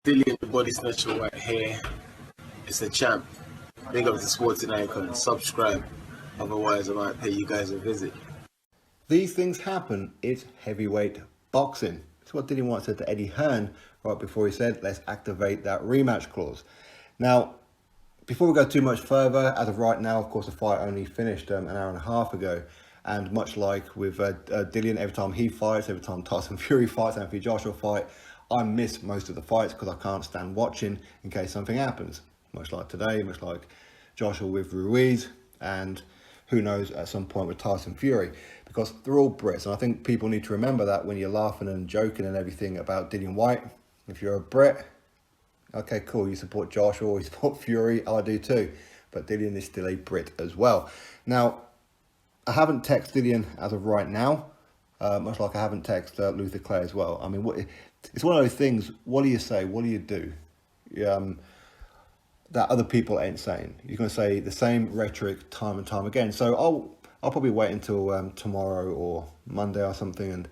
Dillian the Body Snatcher right here. It's a champ. Big up to Sporting Icon. Subscribe. Otherwise, I might pay you guys a visit. These things happen. It's heavyweight boxing. It's what Dillian Whyte said to Eddie Hearn right before he said, let's activate that rematch clause. Now, before we go too much further, as of right now, of course, the fight only finished an hour and a half ago. And much like with Dillian, every time he fights, every time Tyson Fury fights, Anthony Joshua fight, I miss most of the fights because I can't stand watching in case something happens. Much like today, much like Joshua with Ruiz, and who knows at some point with Tyson Fury, because they're all Brits. And I think people need to remember that when you're laughing and joking and everything about Dillian Whyte. If you're a Brit, okay, cool, you support Joshua or you support Fury, I do too. But Dillian is still a Brit as well. Now, I haven't texted Dillian as of right now, much like I haven't texted Luther Clay as well. I mean, it's one of those things, what do you say, what do you do? That other people ain't saying. You're going to say the same rhetoric time and time again. So I'll probably wait until tomorrow or Monday or something, and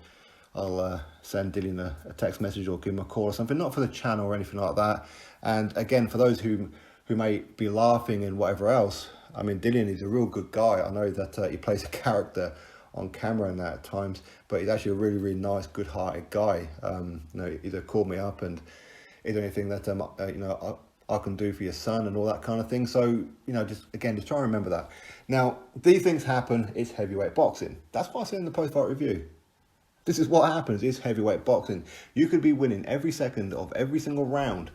I'll send Dillian a text message or give him a call or something, not for the channel or anything like that. And again, for those who may be laughing and whatever else, I mean, Dillian is a real good guy. I know that he plays a character on camera and that at times, but he's actually a really, really nice, good-hearted guy. He's called me up and is there anything that I can do for your son and all that kind of thing. So, just try and remember that. Now, these things happen. It's heavyweight boxing. That's what I said in the post-fight review. This is what happens. It's heavyweight boxing. You could be winning every second of every single round,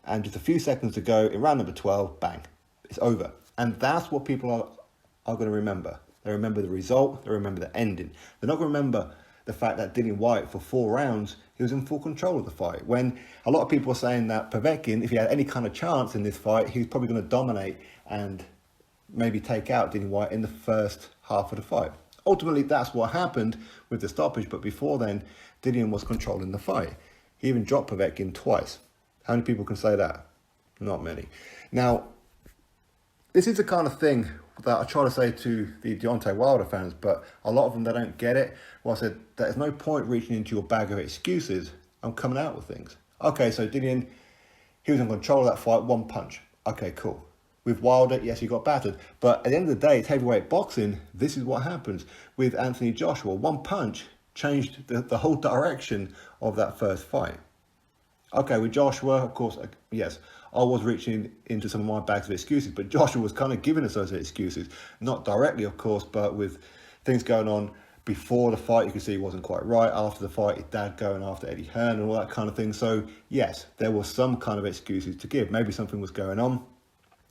and just a few seconds to go in round number 12, bang, it's over. And that's what people are going to remember. They remember the result. They remember the ending. They're not going to remember the fact that Dillian Whyte, for 4 rounds, he was in full control of the fight. When a lot of people are saying that Povetkin, if he had any kind of chance in this fight, he was probably going to dominate and maybe take out Dillian Whyte in the first half of the fight. Ultimately, that's what happened with the stoppage. But before then, Dillian was controlling the fight. He even dropped Povetkin twice. How many people can say that? Not many. Now, this is the kind of thing that I try to say to the Deontay Wilder fans, but a lot of them, they don't get it. Well, I said, there's no point reaching into your bag of excuses. I'm coming out with things. Okay, so Dillian, he was in control of that fight, 1 punch. Okay, cool. With Wilder, yes, he got battered. But at the end of the day, it's heavyweight boxing. This is what happens. With Anthony Joshua, 1 punch changed the whole direction of that first fight. Okay, with Joshua, of course, yes, I was reaching into some of my bags of excuses, but Joshua was kind of giving us those excuses. Not directly, of course, but with things going on before the fight, you could see he wasn't quite right. After the fight, his dad going after Eddie Hearn and all that kind of thing. So, yes, there was some kind of excuses to give. Maybe something was going on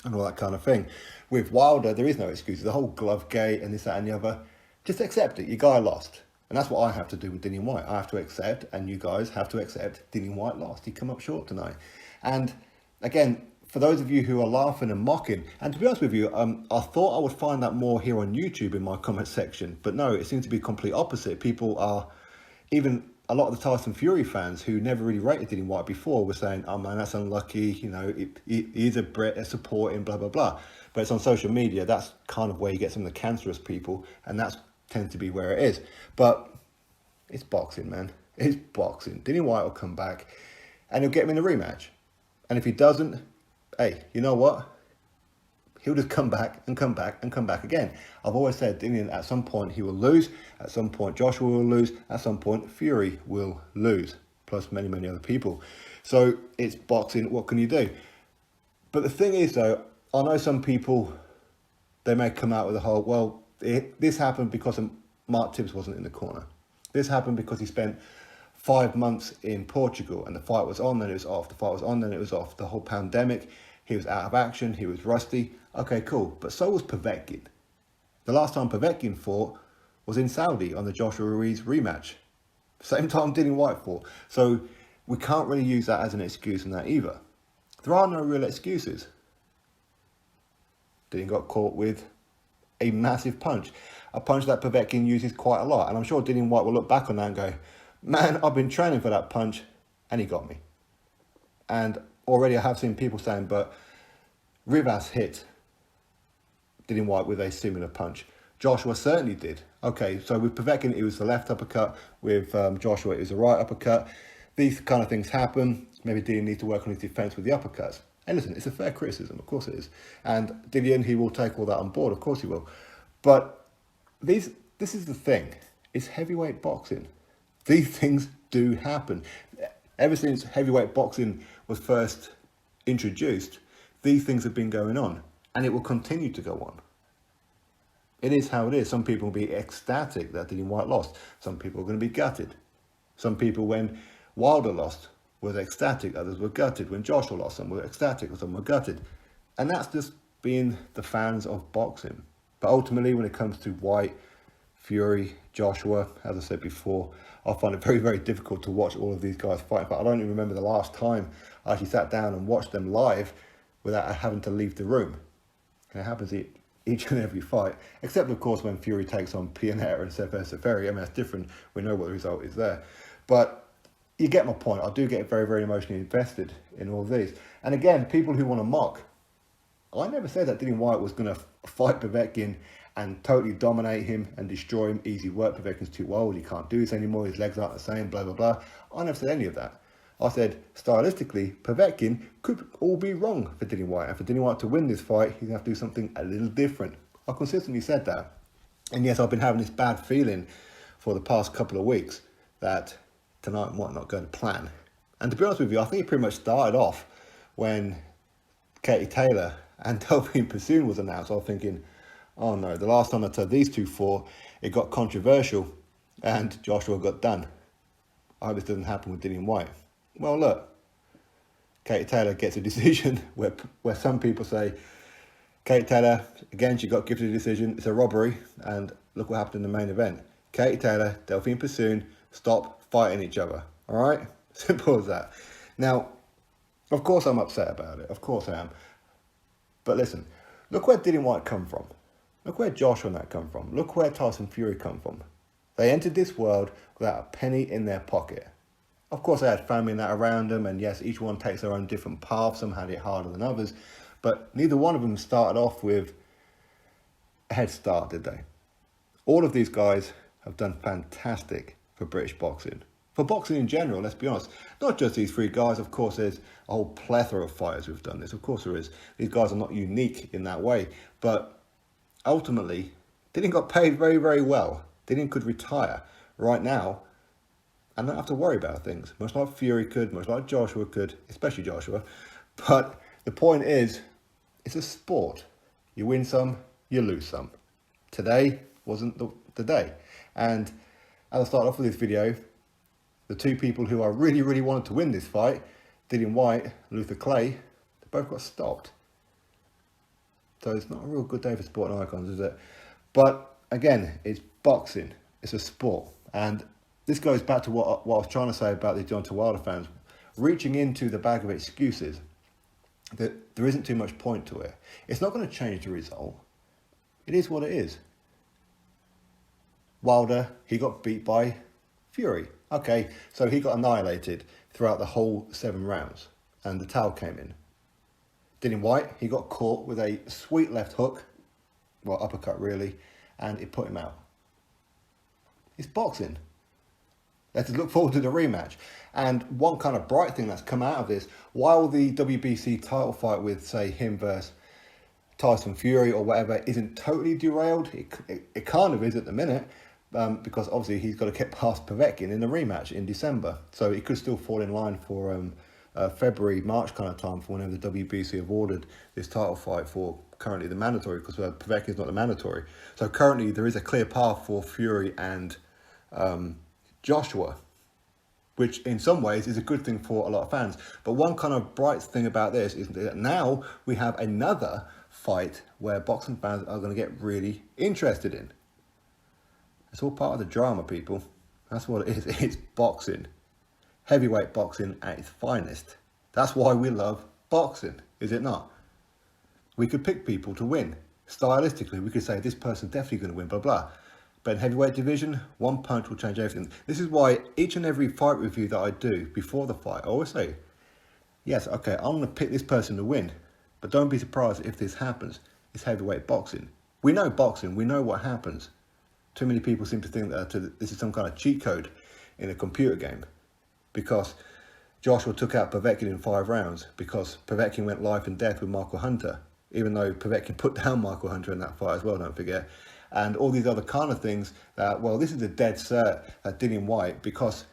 and all that kind of thing. With Wilder, there is no excuses. The whole glove gate and this, that and the other, just accept it. Your guy lost. And that's what I have to do with Dillian Whyte. I have to accept, and you guys have to accept, Dillian Whyte lost. He come up short tonight. And again, for those of you who are laughing and mocking, and to be honest with you, I thought I would find that more here on YouTube in my comment section. But no, it seems to be complete opposite. People are, even a lot of the Tyson Fury fans who never really rated Dillian Whyte before were saying, oh man, that's unlucky. He's a Brit, they're supporting, blah, blah, blah. But it's on social media. That's kind of where you get some of the cancerous people. And that's tends to be where it is. But it's boxing, man. It's boxing. Dillian Whyte will come back and he'll get him in a rematch. And if he doesn't, hey, you know what? He'll just come back and come back and come back again. I've always said Dillian, at some point he will lose. At some point Joshua will lose. At some point Fury will lose. Plus many, many other people. So it's boxing. What can you do? But the thing is, though, I know some people, they may come out with the whole, well, this happened because Mark Tibbs wasn't in the corner. This happened because he spent 5 months in Portugal and the fight was on, then it was off. The fight was on, then it was off. The whole pandemic, he was out of action, he was rusty. Okay, cool. But so was Povetkin. The last time Povetkin fought was in Saudi on the Joshua Ruiz rematch. Same time Dillian Whyte fought. So we can't really use that as an excuse in that either. There are no real excuses. Dillian got caught with a massive punch. A punch that Povetkin uses quite a lot. And I'm sure Dillian Whyte will look back on that and go, man, I've been training for that punch and he got me. And already I have seen people saying, but Rivas hit Dillian Whyte with a similar punch. Joshua certainly did. Okay, so with Povetkin, it was the left uppercut. With Joshua, it was the right uppercut. these kind of things happen. Maybe Dillian needs to work on his defence with the uppercuts. And listen, it's a fair criticism, of course it is. And Dillian, he will take all that on board, of course he will. But this is the thing. It's heavyweight boxing. These things do happen. Ever since heavyweight boxing was first introduced, these things have been going on. And it will continue to go on. It is how it is. Some people will be ecstatic that Dillian Whyte lost. Some people are going to be gutted. Some people, when Wilder lost, was ecstatic. Others were gutted. When Joshua lost, some were ecstatic, some were gutted. And that's just being the fans of boxing. But ultimately, when it comes to Whyte, Fury, Joshua, as I said before, I find it very, very difficult to watch all of these guys fight. But I don't even remember the last time I actually sat down and watched them live without having to leave the room. And it happens each and every fight, except of course when Fury takes on Pianeta and Sefer Seferi. I mean, that's different. We know what the result is there. But you get my point. I do get very, very emotionally invested in all of these. And again, people who want to mock, I never said that Dillian Whyte was going to fight Povetkin and totally dominate him and destroy him. Easy work. Povetkin's too old. He can't do this anymore. His legs aren't the same, blah, blah, blah. I never said any of that. I said, stylistically, Povetkin could all be wrong for Dillian Whyte. And for Dillian Whyte to win this fight, he's going to have to do something a little different. I consistently said that. And yes, I've been having this bad feeling for the past couple of weeks that tonight might not go to plan. And to be honest with you, I think it pretty much started off when Katie Taylor and Delphine Pursoon was announced. I was thinking, oh no, the last time I told these two fought, it got controversial and Joshua got done. I hope this doesn't happen with Dillian Whyte. Well, look, Katie Taylor gets a decision where some people say, Katie Taylor, again, she got gifted a decision. It's a robbery. And look what happened in the main event. Katie Taylor, Delphine Pursoon, stop fighting each other. All right? Simple as that. Now, of course I'm upset about it. Of course I am. But listen, look where Dillian Whyte come from. Look where Joshua and that come from. Look where Tyson Fury come from. They entered this world without a penny in their pocket. Of course, they had family and that around them, and yes, each one takes their own different path. Some had it harder than others, but neither one of them started off with a head start, did they? All of these guys have done fantastic for British boxing. For boxing in general, let's be honest. Not just these three guys. Of course, there's a whole plethora of fighters who've done this. Of course there is. These guys are not unique in that way. But ultimately, Dillian got paid very, very well. Dillian could retire right now and not have to worry about things, much like Fury could, much like Joshua could, especially Joshua. But the point is, it's a sport. You win some, you lose some. Today wasn't the day. And as I started off with this video, the two people who I really, really wanted to win this fight, Dillian Whyte, Luther Clay, they both got stopped. So it's not a real good day for sporting icons, is it? But again, it's boxing. It's a sport. And this goes back to what I was trying to say about the Deontay Wilder fans. Reaching into the bag of excuses, that there isn't too much point to it. It's not going to change the result. It is what it is. Wilder, he got beat by Fury. Okay, so he got annihilated throughout the whole 7 rounds. And the towel came in. Dillian Whyte, he got caught with a sweet left hook. Well, uppercut really. And it put him out. It's boxing. Let's look forward to the rematch. And one kind of bright thing that's come out of this, while the WBC title fight with, say, him versus Tyson Fury or whatever isn't totally derailed, it kind of is at the minute, because obviously he's got to get past Povetkin in the rematch in December. So it could still fall in line for February, March kind of time for whenever the WBC have ordered this title fight for currently the mandatory, because Povetkin's not the mandatory. So currently there is a clear path for Fury and Joshua, which in some ways is a good thing for a lot of fans. But one kind of bright thing about this is that now we have another fight where boxing fans are going to get really interested in. It's all part of the drama, people. That's what it is. It's boxing. Heavyweight boxing at its finest. That's why we love boxing, is it not? We could pick people to win. Stylistically, we could say this person's definitely going to win, blah, blah. But in heavyweight division, one punch will change everything. This is why each and every fight review that I do before the fight, I always say, yes, okay, I'm going to pick this person to win. But don't be surprised if this happens. It's heavyweight boxing. We know boxing. We know what happens. Too many people seem to think that this is some kind of cheat code in a computer game. because Joshua took out Povetkin in 5 rounds, because Povetkin went life and death with Michael Hunter, even though Povetkin put down Michael Hunter in that fight as well, don't forget. And all these other kind of things that, well, this is a dead cert at Dillian Whyte, because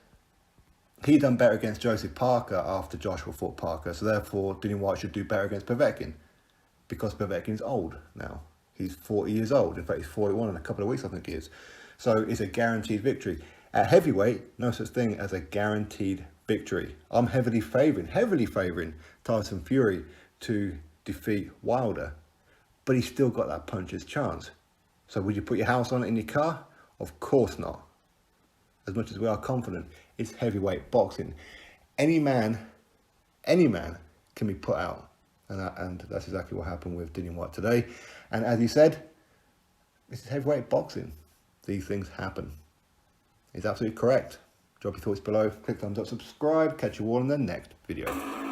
he done better against Joseph Parker after Joshua fought Parker, so therefore Dillian Whyte should do better against Povetkin, because Povetkin's old now. He's 40 years old. In fact, he's 41 in a couple of weeks, I think he is. So it's a guaranteed victory. At heavyweight, no such thing as a guaranteed victory. I'm heavily favouring Tyson Fury to defeat Wilder, but he's still got that puncher's chance. So would you put your house on it in your car? Of course not. As much as we are confident, it's heavyweight boxing. Any man can be put out. And that's exactly what happened with Dillian Whyte today. And as he said, this is heavyweight boxing. These things happen. He's absolutely correct. Drop your thoughts below, click thumbs up, subscribe. Catch you all in the next video.